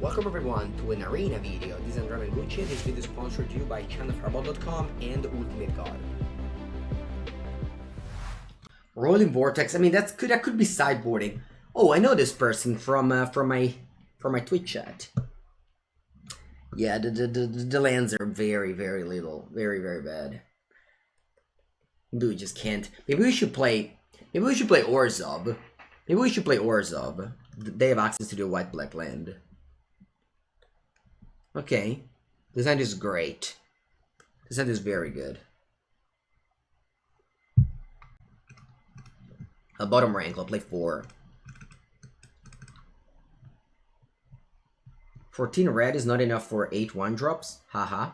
Welcome everyone to an arena video. This is Andrea Mengucci. This video is sponsored to you by channelfireball.com and Ultimate God. Rolling Vortex. I mean, that could be sideboarding. Oh, I know this person from my Twitch chat. Yeah, the lands are very little, very bad. Dude, just can't. Maybe we should play Orzhov. Maybe we should play Orzhov. They have access to the white-black land. Okay. This hand is great. This hand is very good. A bottom rank, I'll play 4. 14 red is not enough for 8 1-drops? Haha.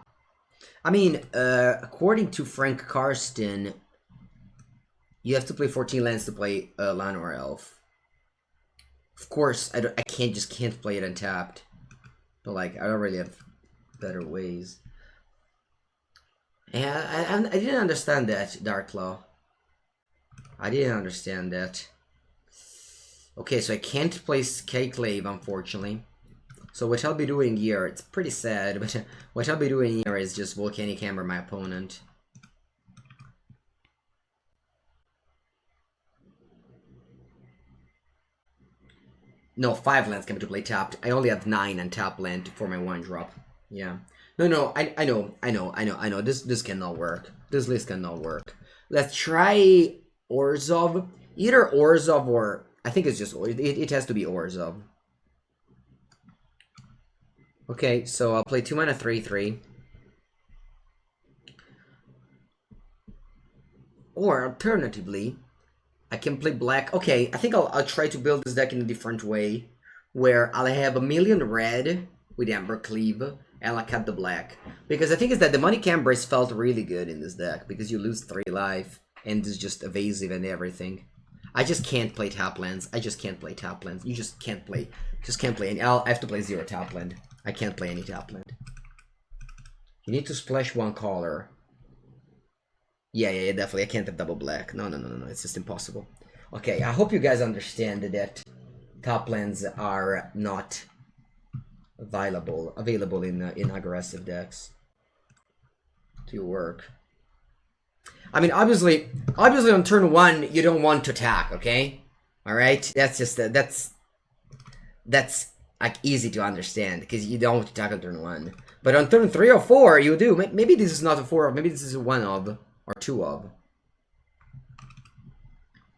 I mean, according to Frank Karsten, you have to play 14 lands to play Land or Elf. Of course, I can't play it untapped. But like, I don't really have better ways. And I didn't understand that, Darklaw. I didn't understand that. Okay, so I can't play Skyclave, unfortunately. So what I'll be doing here, it's pretty sad, but what I'll be doing here is just Volcanic Hammer my opponent. No, 5 lands come to play tapped. I only have 9 untapped land for my 1-drop. Yeah. No, I know. This cannot work. This list cannot work. Let's try Orzhov. Either Orzhov or... I think it's just... It has to be Orzhov. Okay, so I'll play 2 mana 3/3. Or, alternatively... I can play black. Okay, I think I'll try to build this deck in a different way, where I'll have a million red with Embercleave, and I'll cut the black. Because the thing is that the Money Cambrace felt really good in this deck, because you lose 3 life, and it's just evasive and everything. I just can't play tap lands. I just can't play tap lands. You just can't play. And I have to play 0 tap land. I can't play any tap land. You need to splash 1 color. Yeah, definitely. I can't have double black. No. It's just impossible. Okay, I hope you guys understand that top lands are not available in aggressive decks to work. I mean, obviously on turn 1 you don't want to attack. Okay, all right. That's just that's like easy to understand because you don't want to attack on turn 1. But on turn 3 or 4 you do. Maybe this is not a 4 of. Maybe this is a 1 of. Or 2 of.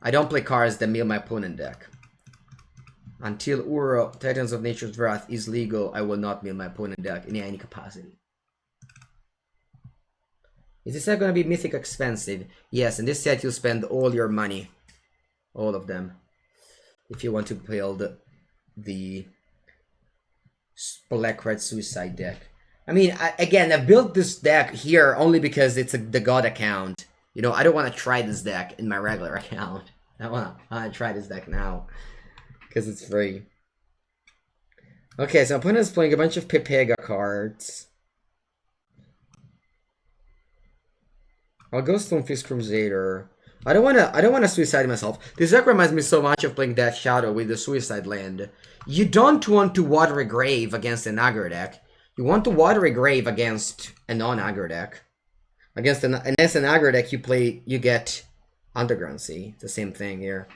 I don't play cards that mill my opponent deck. Until Uro, Titans of Nature's Wrath is legal, I will not mill my opponent deck in any capacity. Is this set going to be mythic expensive? Yes, in this set you'll spend all your money. All of them. If you want to build the Black Red Suicide deck. I mean, again, I built this deck here only because it's the God account. You know, I don't want to try this deck in my regular account. I want to try this deck now. Because it's free. Okay, so opponent is playing a bunch of Pepega cards. I'll go Stonefist Crusader. I don't wanna suicide myself. This deck reminds me so much of playing Death Shadow with the Suicide Land. You don't want to Watery Grave against an aggro deck. You want to Watery Grave against a non-aggro deck. Against an aggro deck you get Underground Sea. It's the same thing here.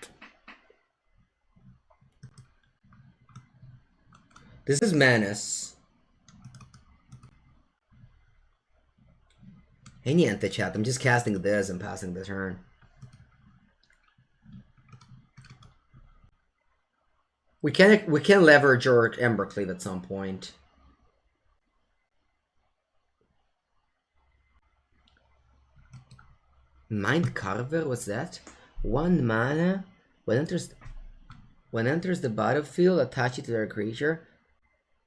This is Menace. Hey Niente chat, I'm just casting this and passing the turn. We can leverage our Embercleave at some point. Mind Carver, what's that? 1 mana. When enters the battlefield, attach it to their creature.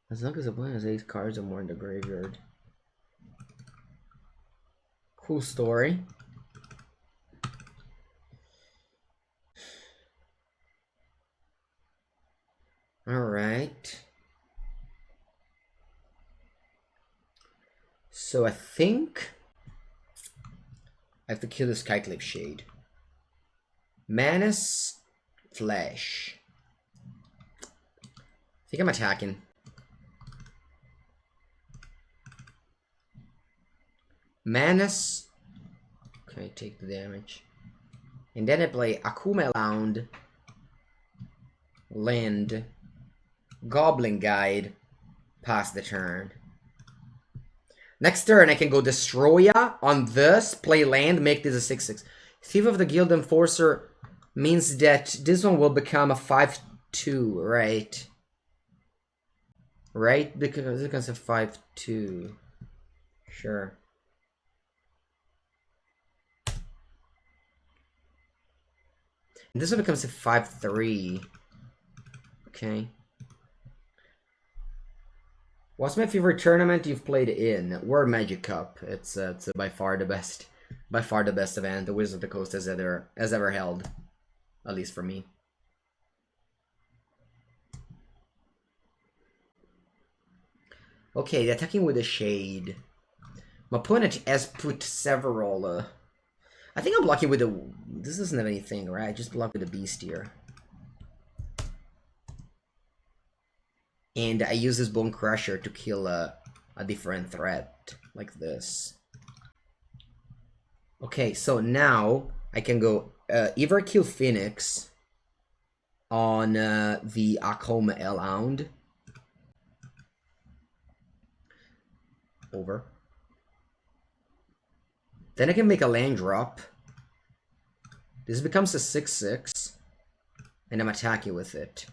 As long as the opponent has 8 cards or more in the graveyard. Cool story. Alright. So I think I have to kill the Skyclave Shade. Menace Flash. I think I'm attacking. Manus. Okay, take the damage. And then I play Akuma Lounge, Land, Goblin Guide, pass the turn. Next turn I can go Destroy Ya on this, play land, make this a 6/6. Thief of the Guild Enforcer means that this one will become a 5/2, right? Right? Because it becomes a 5/2. Sure. And this one becomes a 5/3. Okay. What's my favorite tournament you've played in? World Magic Cup. It's by far the best. By far the best event the Wizards of the Coast has ever held. At least for me. Okay, attacking with a Shade. My opponent has put several... I think I'm blocking with a... This doesn't have anything, right? I just block with a Beast here. And I use this Bone Crusher to kill a different threat, like this. Okay, so now I can go either kill Phoenix on the Akuma Lounge. Over. Then I can make a land drop. This becomes a 6/6. And I'm attacking with it.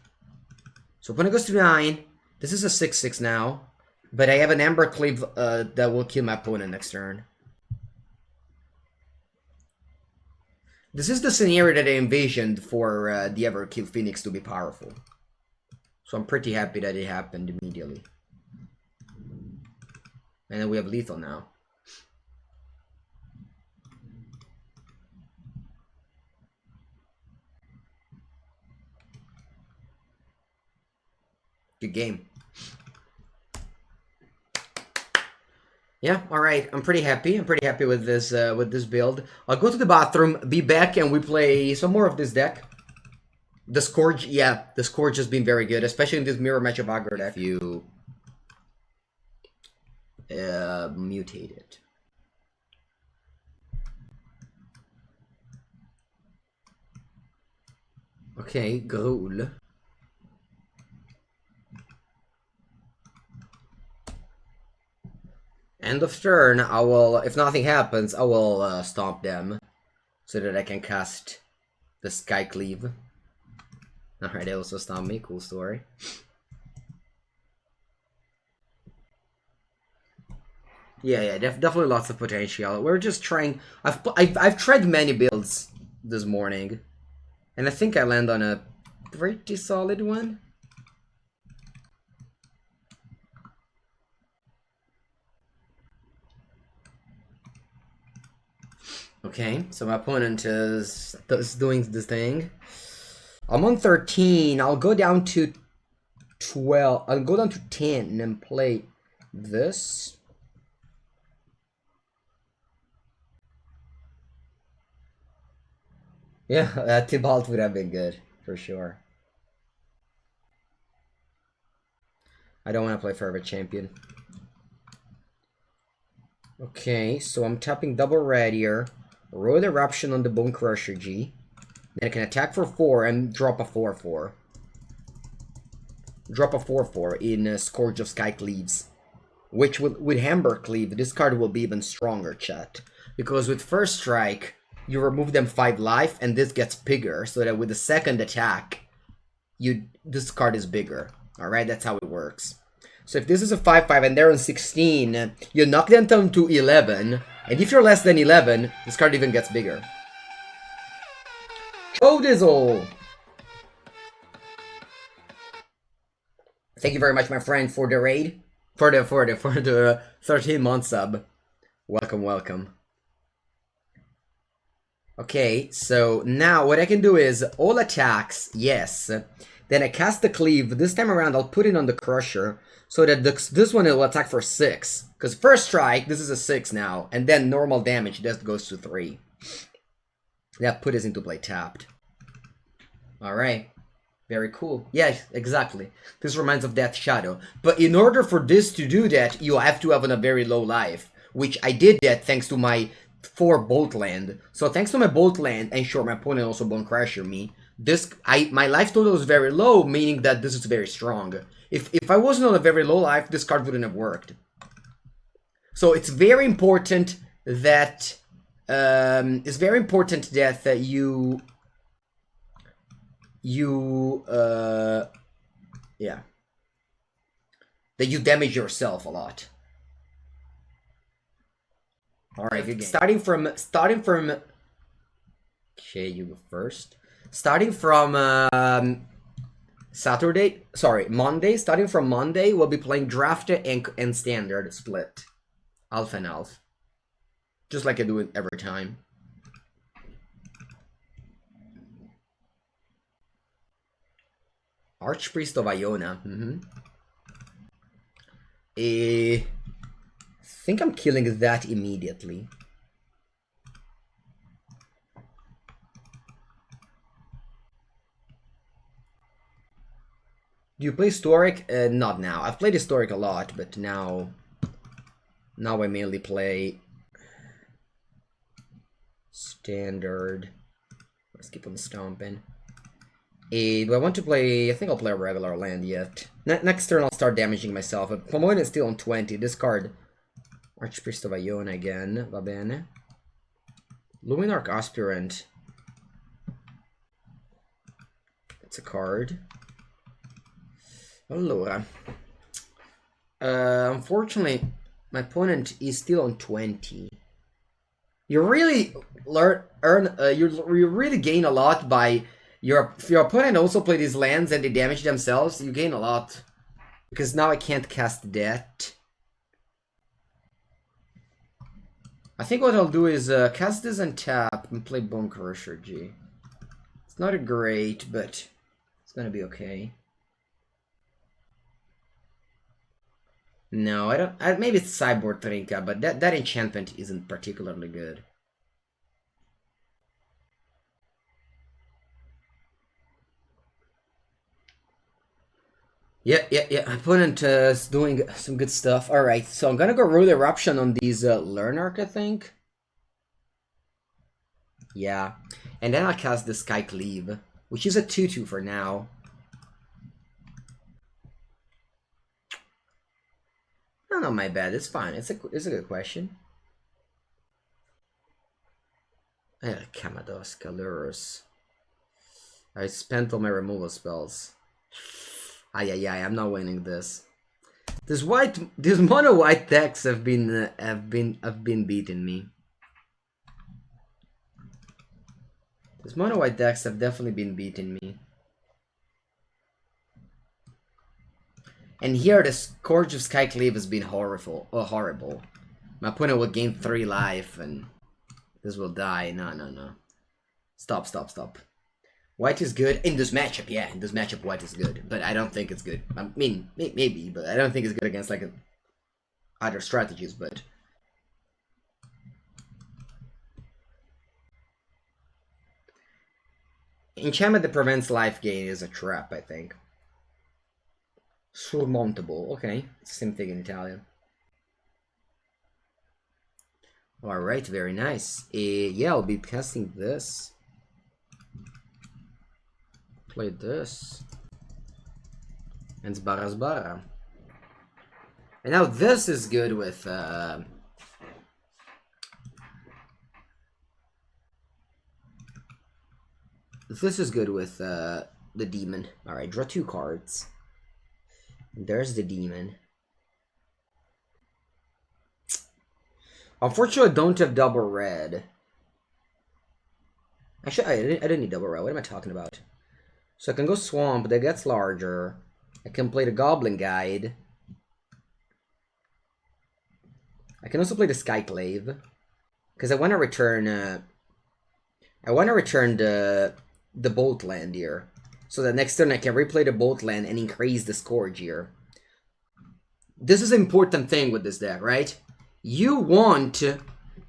So opponent goes to 9. This is a 6/6 now. But I have an Embercleave that will kill my opponent next turn. This is the scenario that I envisioned for the Everkill Phoenix to be powerful. So I'm pretty happy that it happened immediately. And then we have lethal now. Good game. Yeah, all right. I'm pretty happy. I'm pretty happy with this build. I'll go to the bathroom, be back, and we play some more of this deck. The Scourge, yeah, the Scourge has been very good, especially in this mirror matchup aggro deck. You mutate it. Okay, Ghoul. End of turn, I will, if nothing happens, I will stomp them so that I can cast the Skycleave. Alright, they also stomp me, cool story. Yeah, definitely lots of potential. We're just trying. I've tried many builds this morning, and I think I land on a pretty solid one. Okay, so my opponent is doing this thing. I'm on 13. I'll go down to 12. I'll go down to 10 and play this. Yeah, Tibalt would have been good, for sure. I don't want to play Fervent Champion. Okay, so I'm tapping double red here. Road Eruption on the Bone Crusher G. Then I can attack for 4 and drop a 4/4. Drop a 4/4 in Scourge of Skycleaves. Which with Embercleave, this card will be even stronger, chat. Because with first strike, you remove them 5 life, and this gets bigger, so that with the second attack, this card is bigger. Alright, that's how it works. So if this is a 5/5 and they're on 16, you knock them down to 11, and if you're less than 11, this card even gets bigger. Chodizzle! Thank you very much, my friend, for the raid. For the 13-month sub. Welcome, welcome. Okay, so now what I can do is all attacks, yes. Then I cast the Cleave. This time around, I'll put it on the Crusher so that this one will attack for 6. Because first strike, this is a 6 now, and then normal damage just goes to 3. That put us into play tapped. Alright. Very cool. Yes, exactly. This reminds of Death Shadow. But in order for this to do that, you have to have a very low life. which I did that thanks to my 4 bolt land. So thanks to my bolt land, and sure, my opponent also bone crasher me. My life total is very low, meaning that this is very strong. If I wasn't on a very low life, this card wouldn't have worked. So it's very important that that you damage yourself a lot. All right, starting from okay, you go first. Starting from Monday. Starting from Monday, we'll be playing drafted and standard split, alpha and alpha, just like I do it every time. Archpriest of Iona. I think I'm killing that immediately. Do you play Historic? Not now. I've played Historic a lot, but now I mainly play Standard. Let's keep on stomping. Do I want to play? I think I'll play a regular land yet. Next turn I'll start damaging myself. But Pomona is still on 20. Discard Archpriest of Iona again. Va bene. Luminarch Aspirant. It's a card. Allora. Unfortunately, my opponent is still on 20. You really you really gain a lot by if your opponent also play these lands and they damage themselves. You gain a lot because now I can't cast that. I think what I'll do is cast this and tap and play Bone Crusher G. It's not a great, but it's gonna be okay. No, I don't. Maybe it's Cyborg Trinka, but that enchantment isn't particularly good. Yeah. Opponent is doing some good stuff. All right, so I'm gonna go Root Eruption on these Learnarch, I think. Yeah, and then I'll cast the Sky Cleave, which is a 2/2 for now. No, not my bad. It's fine. It's a good question. Kamados, Kalurus. I spent all my removal spells. I'm not winning this. These mono white decks have been beating me. These mono white decks have definitely been beating me. And here the Scourge of Skycleave has been horrible. My opponent will gain 3 life and this will die. No. Stop. White is good in this matchup, yeah. In this matchup, white is good, but I don't think it's good. I mean, maybe, but I don't think it's good against like other strategies. But enchantment that prevents life gain is a trap, I think. Surmountable, okay, it's the same thing in Italian. All right, very nice. Yeah, I'll be casting this. Play this. And Sbarra. And now this is good with the demon. Alright, draw 2 cards. There's the demon. Unfortunately, I don't have double red. Actually, I didn't need double red. What am I talking about? So I can go Swamp, that gets larger. I can play the Goblin Guide. I can also play the Skyclave. Because I want to return the Bolt Land here. So that next turn I can replay the Bolt Land and increase the Scourge here. This is an important thing with this deck, right? You want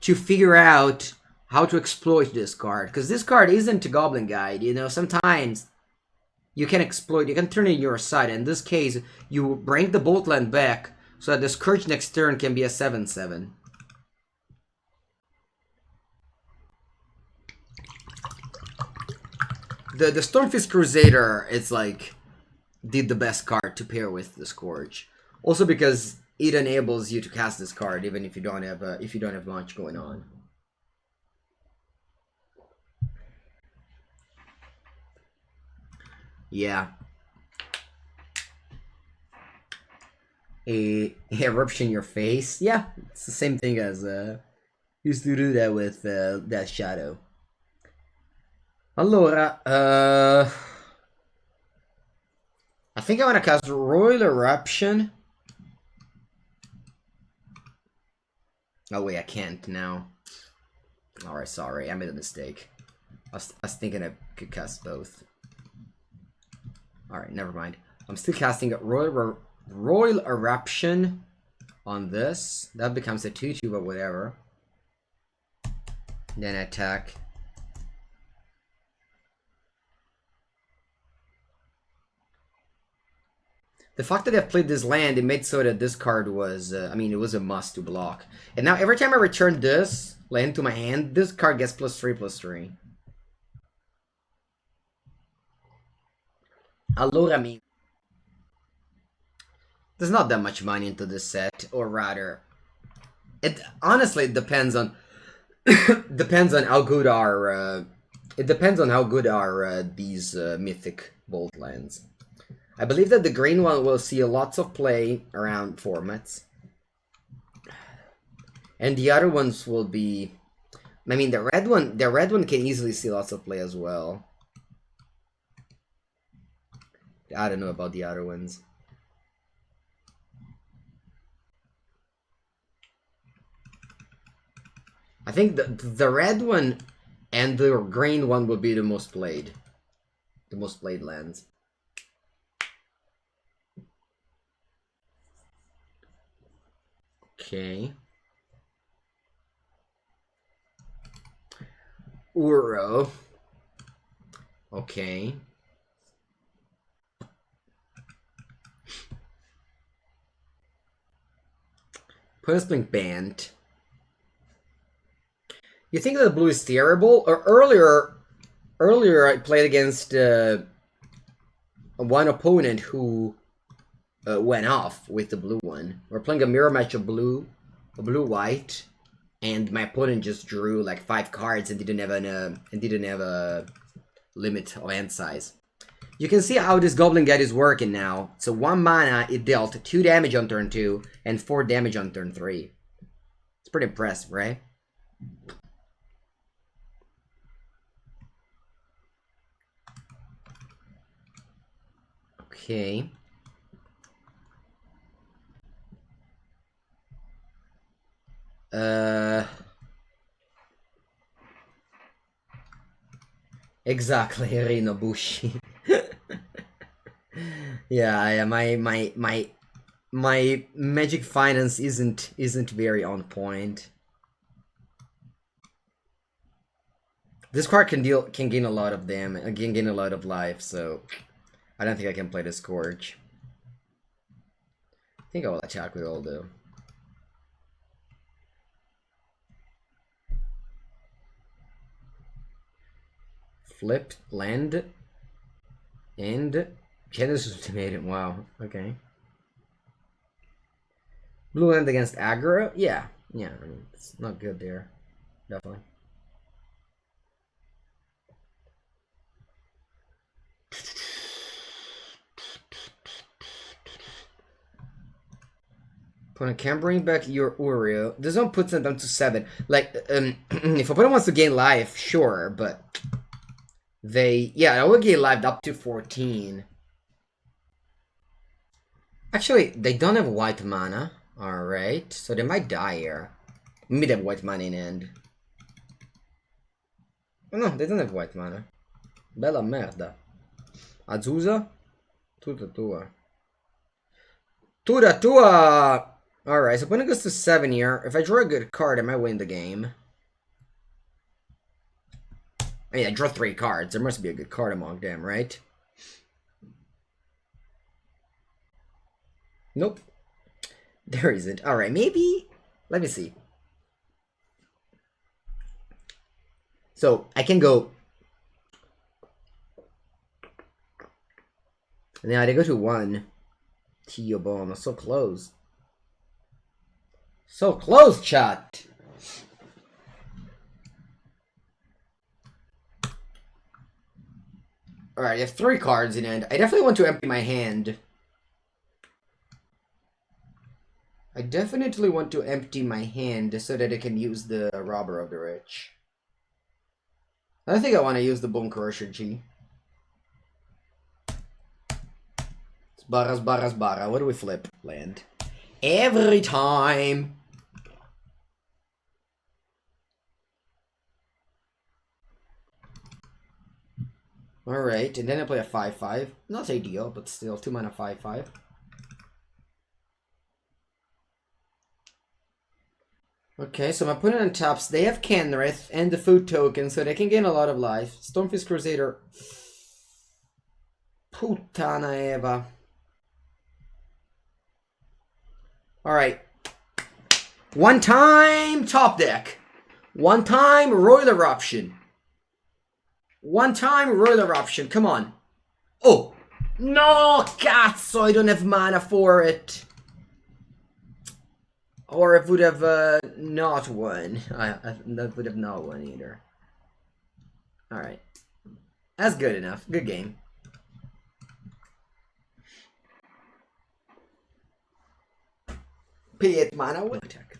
to figure out how to exploit this card. Because this card isn't a Goblin Guide, you know, sometimes you can exploit, you can turn it in your side. In this case, you bring the Bolt Land back so that the Scourge next turn can be a 7/7. The Stormfist Crusader is like the best card to pair with the Scourge. Also because it enables you to cast this card even if you don't have much going on. Yeah. A eruption in your face. Yeah, it's the same thing as used to do that with that shadow. Allora, I think I want to cast Royal Eruption. Oh wait, I can't now. Alright, sorry, I made a mistake. I was thinking I could cast both. Alright, never mind. I'm still casting a Royal Eruption on this. That becomes a 2/2, but whatever. Then attack. The fact that I've played this land, it made so that this card was, I mean, it was a must to block. And now every time I return this land to my hand, this card gets +3/+3. Allora, I mean, there's not that much money into this set, or rather, it honestly depends on depends on how good are it depends on how good are these mythic bolt lands. I believe that the green one will see lots of play around formats, and the other ones will be. I mean, the red one can easily see lots of play as well. I don't know about the other ones. I think the red one and the green one will be the most played. The most played lands. Okay. Uro. Okay. Puzzling Band. You think that the blue is terrible? Or earlier I played against one opponent who went off with the blue one. We're playing a mirror match of blue white, and my opponent just drew like 5 cards and didn't have a limit of hand size. You can see how this Goblin Guide is working now. So 1 mana, it dealt 2 damage on turn 2 and 4 damage on turn 3. It's pretty impressive, right? Okay. Exactly, Rinobushi. Yeah, my magic finance isn't very on point. This card can gain a lot of damage, can gain a lot of life, so I don't think I can play the Scourge. I think I will attack with all though. Flipped land and Genesis Ultimatum. Wow. Okay. Blue land against aggro. Yeah. I mean, it's not good there. Definitely. Opponent can bring back your Uriel. This one puts it down to 7. Like, if opponent wants to gain life, sure, but I will gain life up to 14. Actually, they don't have white mana. Alright, so they might die here. Maybe they have white mana in end. Oh no, they don't have white mana. Bella merda. Azusa? Tutta tua. Tutta tua! Alright, so opponent goes to 7 here. If I draw a good card, I might win the game. I mean, I draw 3 cards. There must be a good card among them, right? Nope. There isn't. Alright, maybe... Let me see. So, I can go... And now they go to 1. Tio Bomb, so close. So close, chat! Alright, I have 3 cards in hand. I definitely want to empty my hand. I definitely want to empty my hand so that I can use the Robber of the Rich. I think I want to use the Bone Crusher G. It's Barras, Barras, Barra. What do we flip? Land. Every time! Alright, and then I play a 5-5. Not ideal, but still 2 mana 5-5. Okay, so my opponent on tops, they have Kenrith and the food token, so they can gain a lot of life. Stormfist Crusader. Putana Eva. Alright. 1 time top deck. 1 time Royal Eruption. 1 time Royal Eruption, come on. Oh! No, cazzo, I don't have mana for it. Or it would have not won. That would have not won either. Alright. That's good enough. Good game. Pay it mana with attack.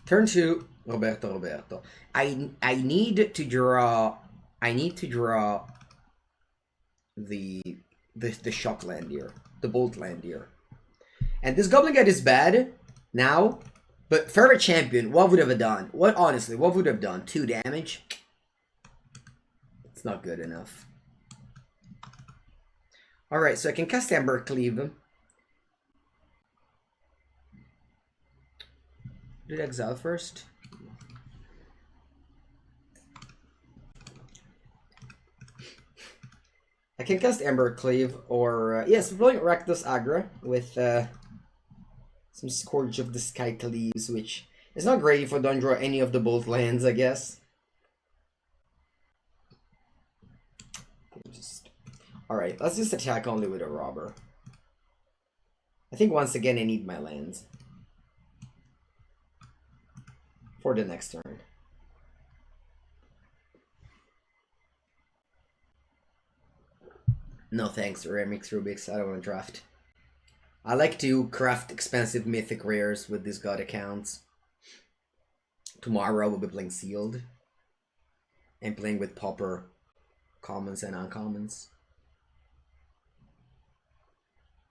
Turn 2. Roberto. I need to draw the shock land here. The bolt land here. And this Goblin Guide is bad now, but Fervent Champion, what would have done? Honestly, what would have done? 2 damage? It's not good enough. Alright, so I can cast Ember Cleave. Did exile first? I can cast Ember Cleave or yes, we're playing Rakdos Agra with some Scourge of the Sky Cleaves, which is not great if I don't draw any of the bolt lands, I guess. Alright, let's just attack only with a Robber. I think once again I need my lands for the next turn. No thanks, Remix Rubik's. I don't want to draft. I like to craft expensive mythic rares with these god accounts. Tomorrow we'll be playing Sealed. And playing with Pauper commons and uncommons.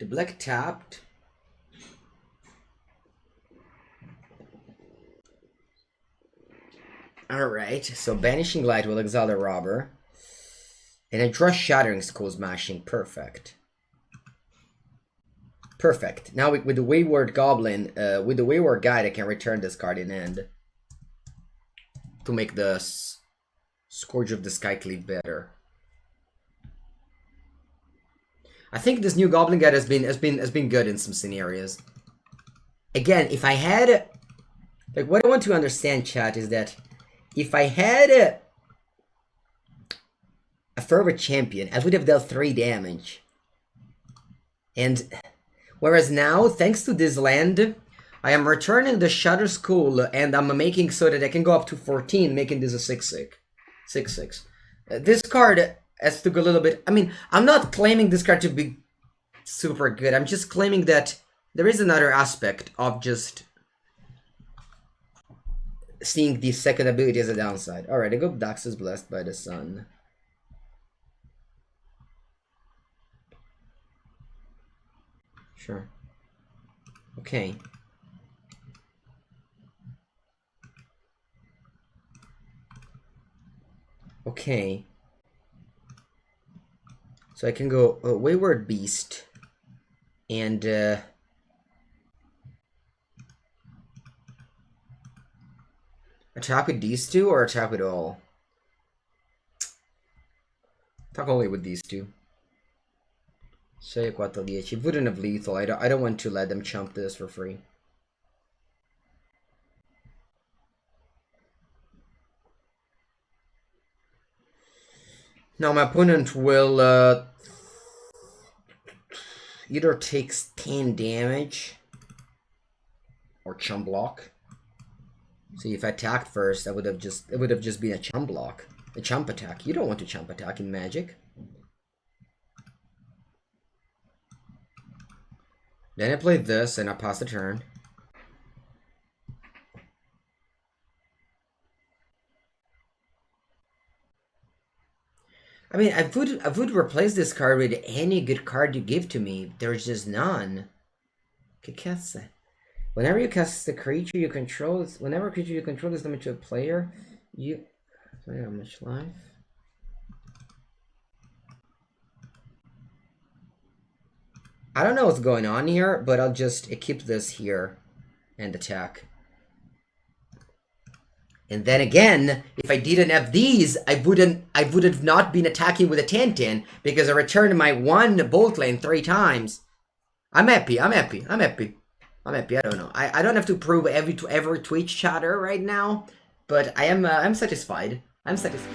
The black tapped. Alright, so Banishing Light will exile the Robber. And I draw Shattering Skull Smashing. Perfect. Perfect. Now with the Wayward Goblin, with the Wayward Guide, I can return this card in hand. To make the Scourge of the Sky Cleave better. I think this new Goblin Guide has been good in some scenarios. Again, if I had... Like, what I want to understand, chat, is that if I had a Fervent Champion, I would have dealt 3 damage. And whereas now, thanks to this land, I am returning the Shatter Skull, and I'm making so that I can go up to 14, making this a 6-6. 6-6. This card has to go a little bit... I mean, I'm not claiming this card to be super good. I'm just claiming that there is another aspect of just seeing the second ability as a downside. Alright, I go Dax is Blessed by the Sun. Sure. Okay. Okay. So I can go Wayward Beast and attack with these 2 or attack with all? Attack only with these 2. 6, 4, 10. It wouldn't have lethal. I don't want to let them chump this for free. Now my opponent will either takes 10 damage or chum block. See, if I attacked first, it would have just been a chum block, a chump attack. You don't want to chump attack in Magic. Then I play this and I pass the turn. I mean, I would replace this card with any good card you give to me. There's just none. Que casse? Whenever you cast the creature you control, whenever a creature you control is limited to a player, you play how much life? I don't know what's going on here, but I'll just keep this here and attack. And then again, if I didn't have these, I would have not been attacking with a 10-10 because I returned my one bolt lane 3 times. I'm happy. I don't know. I don't have to prove every Twitch chatter right now, but I'm satisfied. I'm satisfied.